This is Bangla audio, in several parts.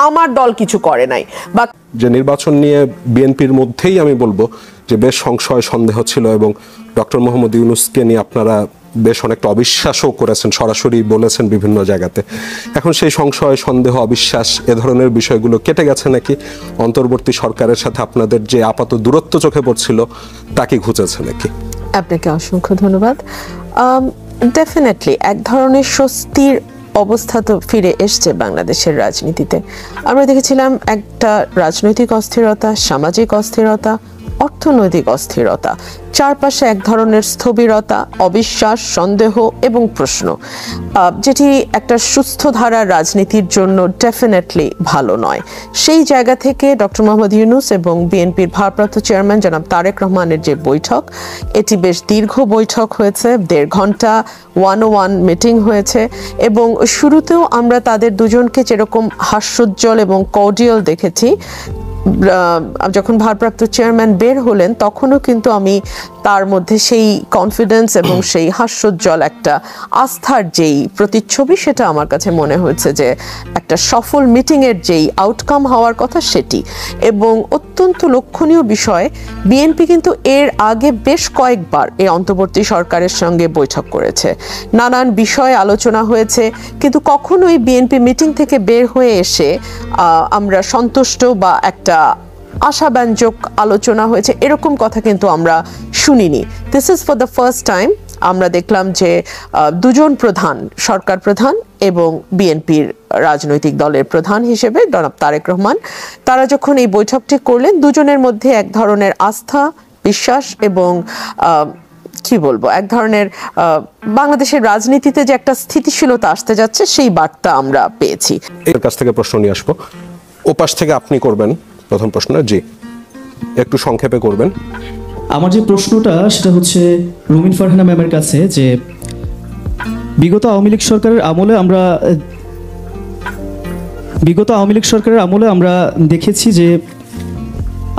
আমার দল কিছু করে নাই বা যে নির্বাচন নিয়ে বিএনপির মধ্যেই আমি বলবো যে বেশ সংশয় সন্দেহ ছিল এবং ডক্টর মোহাম্মদ ইউনূসকে নিয়ে আপনারা বেশ অনেকটা অবিশ্বাসও করেছেন, সরাসরি বলেছেন বিভিন্ন জায়গাতে। এখন সেই সংশয় সন্দেহ অবিশ্বাস এ ধরনের বিষয়গুলো কেটে গেছে নাকি? অন্তর্বর্তী সরকারের সাথে আপনাদের যে আপাত দূরত্ব চোখে পড়ছিল তা কি ঘুচেছে নাকি? আপনাকে অসংখ্য ধন্যবাদ। ডেফিনেটলি এক ধরনের স্বস্তির অবস্থা তো ফিরে এসছে বাংলাদেশের রাজনীতিতে। আমরা দেখেছিলাম একটা রাজনৈতিক অস্থিরতা, সামাজিক অস্থিরতা, অর্থনৈতিক অস্থিরতা, চারপাশে এক ধরনের স্থবিরতা, অবিশ্বাস, সন্দেহ এবং প্রশ্ন, যেটি একটা সুস্থ ধারার রাজনীতির জন্য ডেফিনেটলি ভালো নয়। সেই জায়গা থেকে ডক্টর মোহাম্মদ ইউনূস এবং বিএনপির ভারপ্রাপ্ত চেয়ারম্যান জনাব তারেক রহমানের যে বৈঠক, এটি বেশ দীর্ঘ বৈঠক হয়েছে, 1.5 ঘন্টা 1-on-1 মিটিং হয়েছে এবং শুরুতেও আমরা তাদের দুজনকে যেরকম হাস্যোজ্জ্বল এবং কর্ডিয়াল দেখেছি, যখন ভারপ্রাপ্ত চেয়ারম্যান বের হলেন তখনও কিন্তু আমি তার মধ্যে সেই কনফিডেন্স এবং সেই হাস্যোজ্জ্বল একটা আস্থার যেই প্রতিচ্ছবি, সেটা আমার কাছে মনে হয়েছে যে একটা সফল মিটিংয়ের যেই আউটকাম হওয়ার কথা সেটি। এবং অত্যন্ত লক্ষণীয় বিষয়, বিএনপি কিন্তু এর আগে বেশ কয়েকবার এই অন্তর্বর্তী সরকারের সঙ্গে বৈঠক করেছে, নানান বিষয়ে আলোচনা হয়েছে, কিন্তু কখনোই বিএনপি মিটিং থেকে বের হয়ে এসে আমরা সন্তুষ্ট বা একটা আশাব্যঞ্জক আলোচনা হয়েছে এরকম কথা কিন্তু আমরা শুনিনি। This is for the first time আমরা দেখলাম যে দুজন প্রধান, সরকার প্রধান এবং বিএনপির রাজনৈতিক দলের প্রধান হিসেবে জনাব তারেক রহমান, তারা যখন এই বৈঠকটি করলেন, দুজনের মধ্যে এক ধরনের আস্থা, বিশ্বাস এবং কি বলবো, এক ধরনের বাংলাদেশের রাজনীতিতে যে একটা স্থিতিশীলতা আসতে যাচ্ছে সেই বার্তা আমরা পেয়েছি। এর কাছ থেকে প্রশ্ন নিয়ে আসবো, ওপাশ থেকে আপনি করবেন প্রথম প্রশ্ন। জি, একটু সংক্ষেপে করবেন। আমার যে প্রশ্নটা সেটা হচ্ছে রুমিন ফারহানা ম্যামের কাছে, যে বিগত আওয়ামী লীগ সরকারের আমলে আমরা দেখেছি যে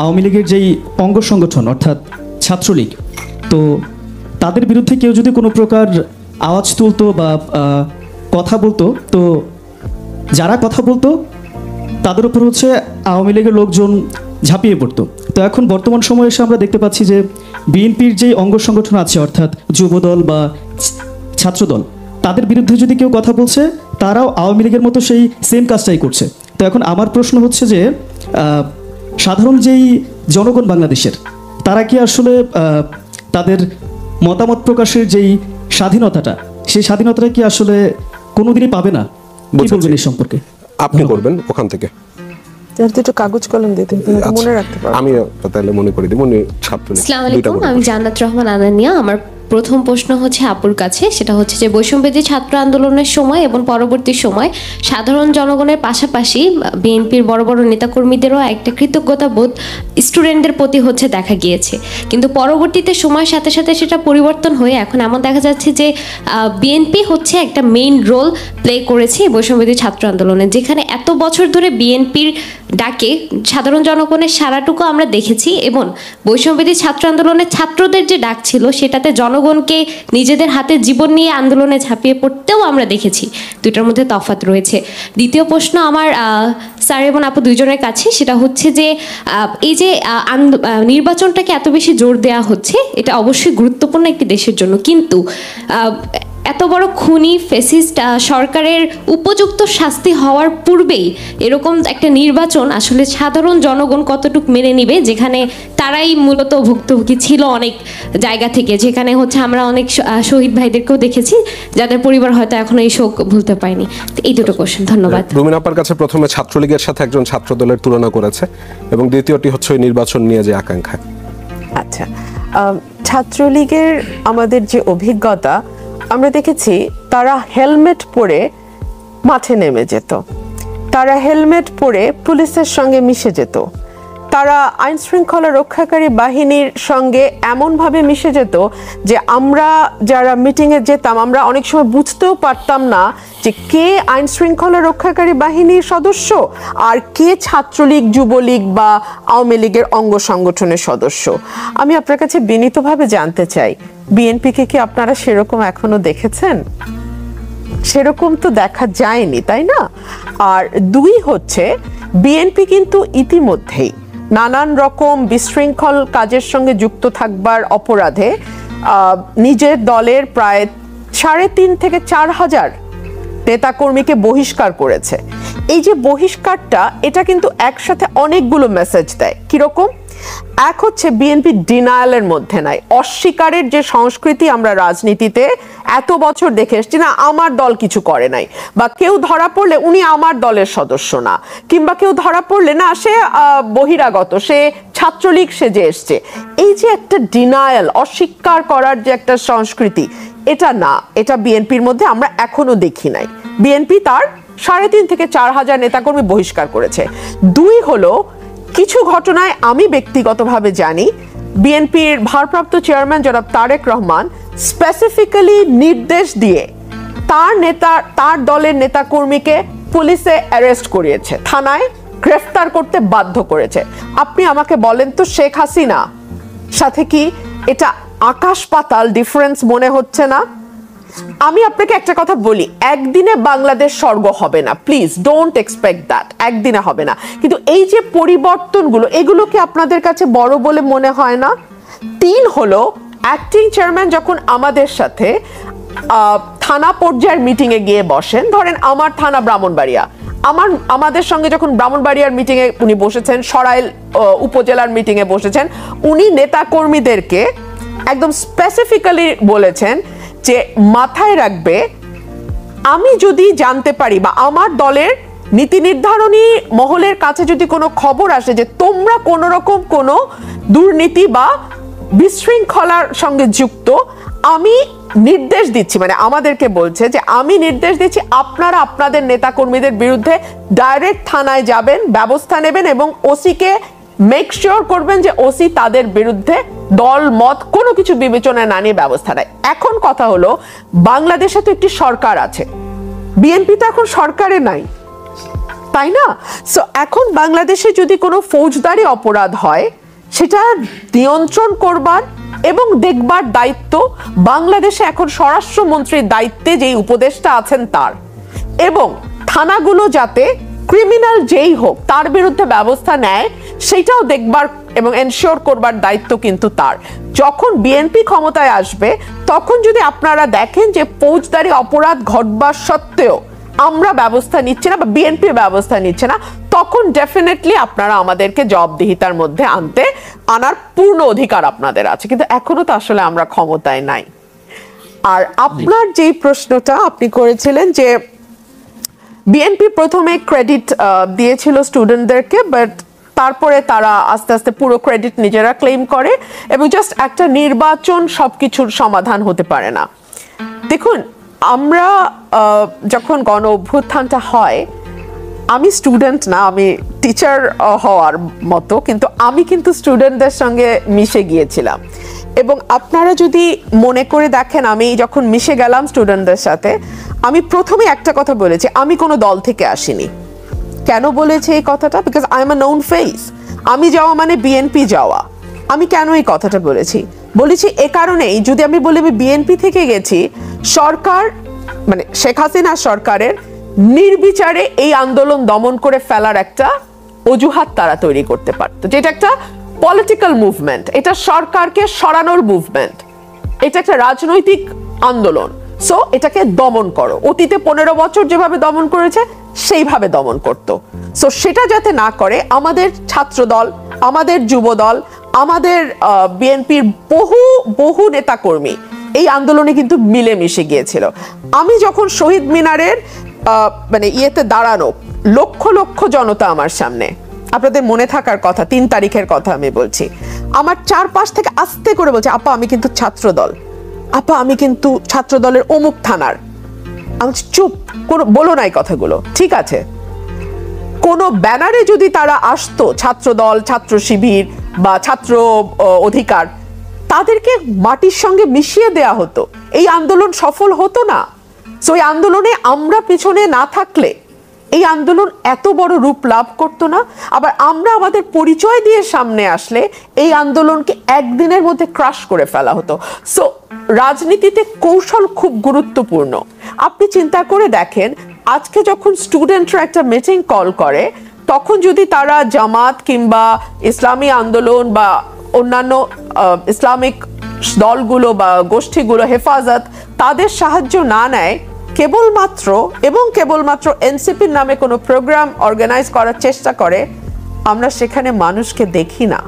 আওয়ামী লীগের যেই অঙ্গ সংগঠন অর্থাৎ ছাত্রলীগ, তো তাদের বিরুদ্ধে কেউ যদি কোনো প্রকার আওয়াজ তুলতো বা কথা বলতো, তো যারা কথা বলতো তাদের উপর হচ্ছে আওয়ামী লীগের লোকজন ঝাঁপিয়ে পড়তো। তো এখন বর্তমান সময়ে এসে আমরা দেখতে পাচ্ছি যে বিএনপির যেই অঙ্গ সংগঠন আছে অর্থাৎ যুবদল বা ছাত্রদল, তাদের বিরুদ্ধে যদি কেউ কথা বলছে তারাও আওয়ামী লীগের মতো সেই সেম কাজটাই করছে। তো এখন আমার প্রশ্ন হচ্ছে যে সাধারণ যেই জনগণ বাংলাদেশের, তারা কি আসলে তাদের মতামত প্রকাশের যেই স্বাধীনতাটা, সেই স্বাধীনতাটা কি আসলে কোনোদিনই পাবে না? কি বলবেন এই সম্পর্কে? আপনি করবেন ওখান থেকে। দুটো কাগজ কলম দিতে মনে রাখতে পারবো। আমি তাহলে মনে করে দিব। আসসালামু আলাইকুম, আমি জান্নাত রহমান আনানিয়া। আমার প্রথম প্রশ্ন হচ্ছে আপুর কাছে, সেটা হচ্ছে যে বৈষম্যবিরোধী ছাত্র আন্দোলনের সময় এবং পরবর্তী সময় সাধারণ জনগণের পাশাপাশি বিএনপির বড় বড় নেতাকর্মীদেরও একটা কৃতজ্ঞতা বোধ স্টুডেন্টদের প্রতি হচ্ছে দেখা গিয়েছে, কিন্তু পরবর্তীতে সময়ের সাথে সাথে সেটা পরিবর্তন হয়ে এখন এমন দেখা যাচ্ছে যে বিএনপি হচ্ছে একটা মেইন রোল প্লে করেছে বৈষম্যবিরোধী ছাত্র আন্দোলনে, যেখানে এত বছর ধরে বিএনপির ডাকে সাধারণ জনগণের সারাটুকু আমরা দেখেছি এবং বৈষম্যবিরোধী ছাত্র আন্দোলনের ছাত্রদের যে ডাক ছিল সেটাতে জনগণকে নিজেদের হাতে জীবন নিয়ে আন্দোলনে ঝাঁপিয়ে পড়তেও আমরা দেখেছি। দুইটার মধ্যে তফাৎ রয়েছে। দ্বিতীয় প্রশ্ন আমার স্যার এবং আপু দুইজনের কাছে, সেটা হচ্ছে যে এই যে নির্বাচনটাকে এত বেশি জোর দেওয়া হচ্ছে, এটা অবশ্যই গুরুত্বপূর্ণ একটি দেশের জন্য, কিন্তু এত বড় খুনি ফ্যাসিস্ট সরকারের উপযুক্ত শাস্তি হওয়ার পূর্বেই এরকম একটা নির্বাচন আসলে সাধারণ জনগণ কতটুকু মেনে নিবে, যেখানে তারাই মূলত ভুক্তভোগী ছিল অনেক জায়গা থেকে, যেখানে হচ্ছে আমরা অনেক শহীদ ভাইদেরকেও দেখেছি যাদের পরিবার হয়তো এখনো এই শোক ভুলতে পারেনি। এই দুটো কোশ্চেন। ধন্যবাদ। রুমিন আপার কাছে প্রথমে ছাত্রলীগের সাথে একজন ছাত্র দলের তুলনা করেছে এবং দ্বিতীয়টি হচ্ছে ওই নির্বাচন নিয়ে যে আকাঙ্ক্ষা। আচ্ছা, ছাত্রলীগের আমাদের যে অভিজ্ঞতা, আমরা দেখেছি তারা হেলমেট পরে মাঠে নেমে যেত, তারা হেলমেট পরে পুলিশের সঙ্গে মিশে যেত, তারা আইন শৃঙ্খলা রক্ষাকারী বাহিনীর সঙ্গে এমনভাবে মিশে যেত যে আমরা যারা মিটিংয়ে যেতাম আমরা অনেক সময় বুঝতেও পারতাম না যে কে আইন শৃঙ্খলা রক্ষাকারী বাহিনীর সদস্য আর কে ছাত্রলীগ, যুবলীগ বা আওয়ামী লীগের অঙ্গ সংগঠনের সদস্য। আমি আপনার কাছে বিনীতভাবে জানতে চাই, বিএনপিকে কি আপনারা সেরকম এখনো দেখেছেন? সেরকম তো দেখা যায়নি, তাই না? আর দুই হচ্ছে বিএনপি কিন্তু ইতিমধ্যেই নানান রকম বিশৃঙ্খল কাজের সঙ্গে যুক্ত থাকবার অপরাধে নিজের দলের প্রায় 3.5 থেকে 4 হাজার নেতাকর্মীকে বহিষ্কার করেছে। এই যে বহিষ্কারটা, এটা কিন্তু একসাথে অনেকগুলো মেসেজ দেয়। কিরকম? এক হচ্ছে বিএনপি ডিনায়ালের মধ্যে নাই, অস্বীকারের যে সংস্কৃতি আমরা রাজনীতিতে এত বছর দেখে এসছি, না আমার দল কিছু করে নাই, বা কেউ ধরা পড়লে উনি আমার দলের সদস্য না, কিংবা কেউ ধরা পড়লে না সে বহিরাগত, সে ছাত্রলীগ সেজে এসছে। এই যে একটা ডিনায়াল, অস্বীকার করার যে একটা সংস্কৃতি, এটা না, এটা বিএনপির মধ্যে আমরা এখনো দেখি নাই। বিএনপি তার 3.5 থেকে 4 হাজার নেতাকর্মী বহিষ্কার করেছে। দুই হলো, কিছু ঘটনায় আমি ব্যক্তিগতভাবে জানি বিএনপির ভারপ্রাপ্ত চেয়ারম্যান জনাব তারেক রহমান স্পেসিফিক্যালি নির্দেশ দিয়ে তার দলের নেতাকর্মীকে পুলিশে অ্যারেস্ট করিয়েছে, থানায় গ্রেফতার করতে বাধ্য করেছে। আপনি আমাকে বলেন তো, শেখ হাসিনা সাথে কি এটা আকাশ পাতাল ডিফারেন্স মনে হচ্ছে না? আমি আপনাকে একটা কথা বলি, একদিনে বাংলাদেশ স্বর্গ হবে না, প্লিজ ডোন্ট এক্সপেক্ট দ্যাট, একদিনে হবে না। কিন্তু এই যে পরিবর্তনগুলো, এগুলো কি আপনাদের কাছে বড় বলে মনে হয় না? 3 হলো, অ্যাক্টিং চেয়ারম্যান যখন আমাদের সাথে থানা পর্যায়ের মিটিং এ গিয়ে বসেন, ধরেন আমার থানা ব্রাহ্মণবাড়িয়া, আমাদের সঙ্গে যখন ব্রাহ্মণবাড়িয়ার মিটিং এ উনি বসেছেন, সরাইল উপজেলার মিটিং এ বসেছেন, উনি নেতা কর্মীদেরকে একদম স্পেসিফিক্যালি বলেছেন যে মাথায় রাখবে, আমি যদি জানতে পারি বা আমার দলের নীতি নির্ধারণী মহলের কাছে যদি কোনো খবর আসে যে তোমরা কোনো রকম কোনো দুর্নীতি বা বিশৃঙ্খলার সঙ্গে যুক্ত, আমি নির্দেশ দিচ্ছি, মানে আমাদেরকে বলছে যে আমি নির্দেশ দিচ্ছি আপনারা আপনাদের নেতাকর্মীদের বিরুদ্ধে ডাইরেক্ট থানায় যাবেন, ব্যবস্থা নেবেন এবং ওসিকে মেক শিওর করবেন যে ওসি তাদের বিরুদ্ধে দল মত কোনো কিছু বিবেচনায় না নিয়ে ব্যবস্থা নেয়। এখন কথা হলো, বাংলাদেশে তো একটি সরকার আছে, বিএনপি তো এখন সরকারে নাই, তাই না? সো এখন বাংলাদেশে যদি কোনো ফৌজদারি অপরাধ হয়, সেটা নিয়ন্ত্রণ করবার এবং দেখবার দায়িত্ব বাংলাদেশে এখন স্বরাষ্ট্রমন্ত্রীর দায়িত্বে যেই উপদেষ্টা আছেন তার, এবং থানাগুলো যাতে ক্রিমিনাল যেই হোক তার বিরুদ্ধে ব্যবস্থা নেয় সেটাও দেখবার এবং এনশিওর করবার দায়িত্ব কিন্তু তার। যখন বিএনপি ক্ষমতায় আসবে, তখন যদি আপনারা দেখেন যে ফৌজদারি অপরাধ ঘটবার সত্ত্বেও আমরা ব্যবস্থা নিচ্ছি না বা বিএনপি ব্যবস্থা নিচ্ছে না, তখন ডেফিনেটলি আপনারা আমাদেরকে জবাবদিহিতার মধ্যে আনার পূর্ণ অধিকার আপনাদের আছে। কিন্তু এখনো তো আসলে আমরা ক্ষমতায় নাই। আর আপনার যেই প্রশ্নটা আপনি করেছিলেন যে বিএনপি প্রথমে ক্রেডিট দিয়েছিল স্টুডেন্টদেরকে, বাট তারপরে তারা আস্তে আস্তে পুরো ক্রেডিট নিজেরা ক্লেম করে, এবং জাস্ট একটা নির্বাচন সবকিছুর সমাধান হতে পারে না। দেখুন, আমরা যখন গণ অভ্যুত্থানটা হয়, আমি স্টুডেন্ট না, আমি টিচার হওয়ার মতো, কিন্তু আমি কিন্তু স্টুডেন্টদের সঙ্গে মিশে গিয়েছিলাম। এবং আপনারা যদি মনে করে দেখেন, আমি যখন মিশে গেলাম স্টুডেন্টদের সাথে, আমি প্রথমে একটা কথা বলেছি, আমি কোনো দল থেকে আসিনি। কেন বলেছি এই কথাটা? Because I am a known face. আমি যাওয়া মানে বিএনপি যাওয়া। আমি কেন এই কথাটা বলেছি এ কারণেই, যদি আমি বলি আমি বিএনপি থেকে গেছি, সরকার মানে শেখ হাসিনা সরকারের নির্বিচারে এই আন্দোলন দমন করে ফেলার একটা অজুহাত তারা তৈরি করতে পারতো, যেটা একটা পলিটিক্যাল মুভমেন্ট, এটা সরকারকে সরানোর মুভমেন্ট, এটা একটা রাজনৈতিক আন্দোলন। সো এটাকে দমন করো, অতীতে 15 বছর যেভাবে দমন করেছে সেইভাবে দমন করতো। সো সেটা যাতে না করে, আমাদের ছাত্র দল, আমাদের যুব দল, আমাদের বিএনপির বহু নেতাকর্মী এই আন্দোলনে কিন্তু মিলেমিশে গিয়েছিল। আমি যখন শহীদ মিনারের মানে ইয়েতে দাঁড়ানো লক্ষ লক্ষ জনতা আমার সামনে, আপনাদের মনে থাকার কথা 3 তারিখের কথা আমি বলছি, আমার চারপাশ থেকে আস্তে করে বলছে, আপা আমি কিন্তু ছাত্র দল, আপা আমি কিন্তু ছাত্র দলের অমুক থানার। আমি চুপ, কোনো বলো না এই কথাগুলো, ঠিক আছে? কোনো ব্যানারে যদি তারা আসতো, ছাত্র দল, ছাত্র শিবির বা ছাত্র অধিকার, তাদেরকে মাটির সঙ্গে মিশিয়ে দেয়া হতো, এই আন্দোলন সফল হতো না। সো এই আন্দোলনে আমরা পিছনে না থাকলে এই আন্দোলন এত বড় রূপ লাভ করতো না। আবার আমরা আমাদের পরিচয় দিয়ে সামনে আসলে এই আন্দোলনকে একদিনের মধ্যে ক্রাশ করে ফেলা হতো। সো রাজনীতিতে কৌশল খুব গুরুত্বপূর্ণ। আপনি চিন্তা করে দেখেন, আজকে যখন স্টুডেন্টরা একটা মিটিং কল করে, তখন যদি তারা জামাত কিংবা ইসলামী আন্দোলন বা অন্যান্য ইসলামিক দলগুলো বা গোষ্ঠীগুলো, হেফাজত, তাদের সাহায্য না নেয়, কেবলমাত্র এনসিপির নামে কোনো প্রোগ্রাম অর্গানাইজ করার চেষ্টা করে, আমরা সেখানে মানুষকে দেখি না।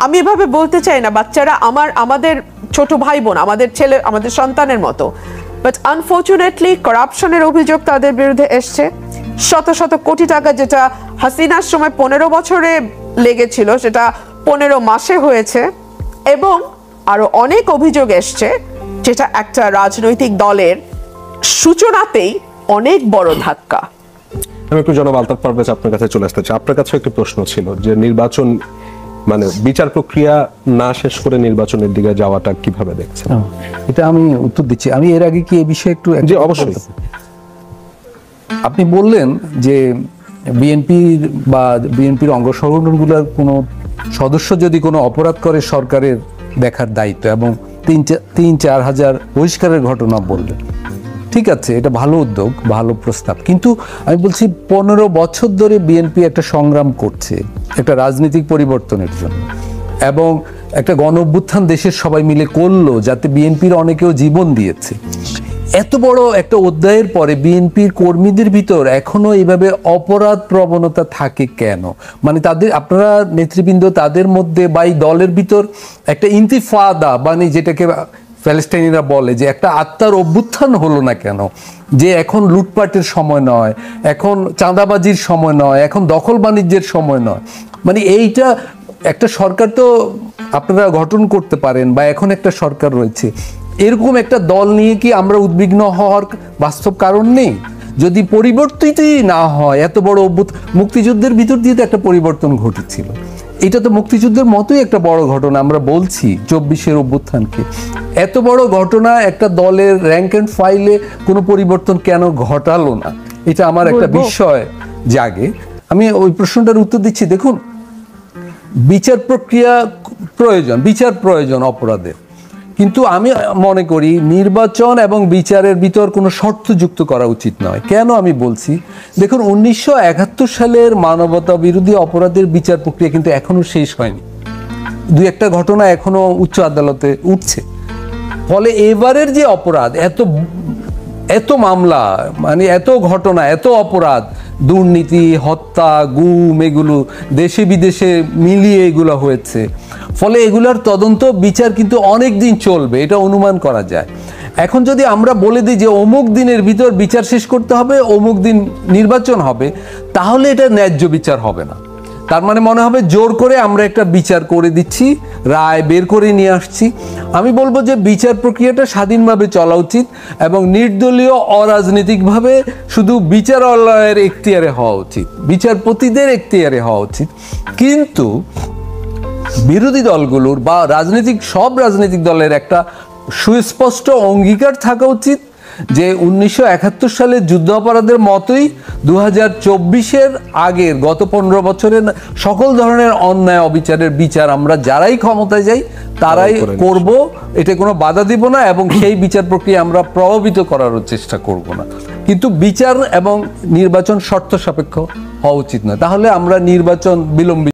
আমি এভাবে বলতে চাই না, বাচ্চারা আমাদের ছোট ভাই বোন, আমাদের ছেলে, আমাদের সন্তানের মতো, বাট আনফর্চুনেটলি করাপশনের অভিযোগ তাদের বিরুদ্ধে এসছে। শত শত কোটি টাকা যেটা হাসিনার সময় 15 বছরে লেগেছিল, সেটা 15 মাসে হয়েছে, এবং আরো অনেক অভিযোগ এসছে, যেটা একটা রাজনৈতিক দলের সূচনাতেই অনেক বড় ধাক্কা। আমি একটু জনাব আলতাফ পারভেজ আপনার কাছে চলে আসতে চাই। আপনার কাছে একটি প্রশ্ন ছিল যে নির্বাচন মানে বিচার প্রক্রিয়া না শেষ করে নির্বাচনের দিকে যাওয়াটা কিভাবে দেখছেন? এটা আমি উত্তর দিচ্ছি। আমি এর আগে কি এই বিষয়ে একটু জি অবশ্যই। আপনি বললেন যে বিএনপির অঙ্গ সংগঠনগুলোর কোনো সদস্য যদি কোনো অপরাধ করে সরকারের দেখার দায়িত্ব, এবং 3-4 হাজার বহিষ্কারের ঘটনা বললেন। ঠিক আছে, এটা ভালো উদ্যোগ, ভালো প্রস্তাব, কিন্তু আমি বলছি 15 বছর ধরে বিএনপি একটা সংগ্রাম করছে একটা রাজনৈতিক পরিবর্তনের জন্য, এবং একটা গণ অভ্যুত্থান দেশের সবাই মিলে করলো, যাতে বিএনপির অনেকেও জীবন দিয়েছে। এত বড় একটা অধ্যায়ের পরে বিএনপির কর্মীদের ভিতর এখনো এইভাবে অপরাধ প্রবণতা থাকে কেন? মানে তাদের, আপনারা নেতৃবৃন্দ, তাদের মধ্যে বা এই দলের ভিতর একটা ইন্তিফাদা, মানে যেটাকে প্যালেস্টাইনিরা বলে যে একটা আত্মার অভ্যুত্থান হলো না কেন? যে এখন লুটপাটের সময় নয়, এখন চাঁদাবাজির সময় নয়, এখন দখল বাণিজ্যের সময় নয়। মানে এইটা একটা সরকার তো আপনারা গঠন করতে পারেন, বা এখন একটা সরকার রয়েছে, এরকম একটা দল নিয়ে কি আমরা উদ্বিগ্ন হওয়ার বাস্তব কারণ নেই? যদি পরিবর্তিতই না হয়, এত বড় মুক্তিযুদ্ধের ভিতর দিয়ে তো একটা পরিবর্তন ঘটেছিল, এটা তো মুক্তিযুদ্ধের মতোই একটা বড় ঘটনা। আমরা বলছি 24-এর অভ্যুত্থানকে, এত বড় ঘটনা একটা দলের র্যাঙ্ক অ্যান্ড ফাইলে কোনো পরিবর্তন কেন ঘটালো না? এটা আমার একটা বিষয় জাগে। আমি ওই প্রশ্নটার উত্তর দিচ্ছি। দেখুন, বিচার প্রক্রিয়া প্রয়োজন, বিচার প্রয়োজন অপরাধের, কিন্তু আমি মনে করি নির্বাচন এবং বিচারের ভিতর কোনো শর্ত যুক্ত করা উচিত নয়। কেন আমি বলছি? দেখুন, 1971 সালের মানবতা বিরোধী অপরাধের বিচার প্রক্রিয়া কিন্তু এখনো শেষ হয়নি। 2-1টা ঘটনা এখনো উচ্চ আদালতে উঠছে। ফলে এবারের যে অপরাধ, এত মামলা, মানে এত ঘটনা, এত অপরাধ, দুর্নীতি, হত্যা, গুম, এগুলো দেশে বিদেশে মিলিয়ে এগুলো হয়েছে। ফলে এগুলার তদন্ত বিচার কিন্তু অনেক দিন চলবে, এটা অনুমান করা যায়। এখন যদি আমরা বলে দিই যে অমুক দিনের ভিতর বিচার শেষ করতে হবে, অমুক দিন নির্বাচন হবে, তাহলে এটা ন্যায্য বিচার হবে না। তার মানে মনে হবে জোর করে আমরা একটা বিচার করে দিচ্ছি, রায় বের করে নিয়ে আসছি। আমি বলবো যে বিচার প্রক্রিয়াটা স্বাধীনভাবে চলা উচিত, এবং নির্দলীয় অরাজনৈতিকভাবে শুধু বিচারালয়ের এখতিয়ারে হওয়া উচিত, বিচারপতিদের এখতিয়ারে হওয়া উচিত। কিন্তু বিরোধী দলগুলোর বা সব রাজনৈতিক দলের একটা সুস্পষ্ট অঙ্গীকার থাকা উচিত যে 1971 সালের যুদ্ধ অপরাধের মতোই 2024-এর আগের গত 15 বছরের সকল ধরনের অন্যায় অবিচারের বিচার আমরা যারাই ক্ষমতায় যাই তারাই করব, এটা কোনো বাধা দিব না, এবং সেই বিচার প্রক্রিয়া আমরা প্রভাবিত করার চেষ্টা করব না। কিন্তু বিচার এবং নির্বাচন শর্ত সাপেক্ষ হওয়া উচিত নয়, তাহলে আমরা নির্বাচন বিলম্বিত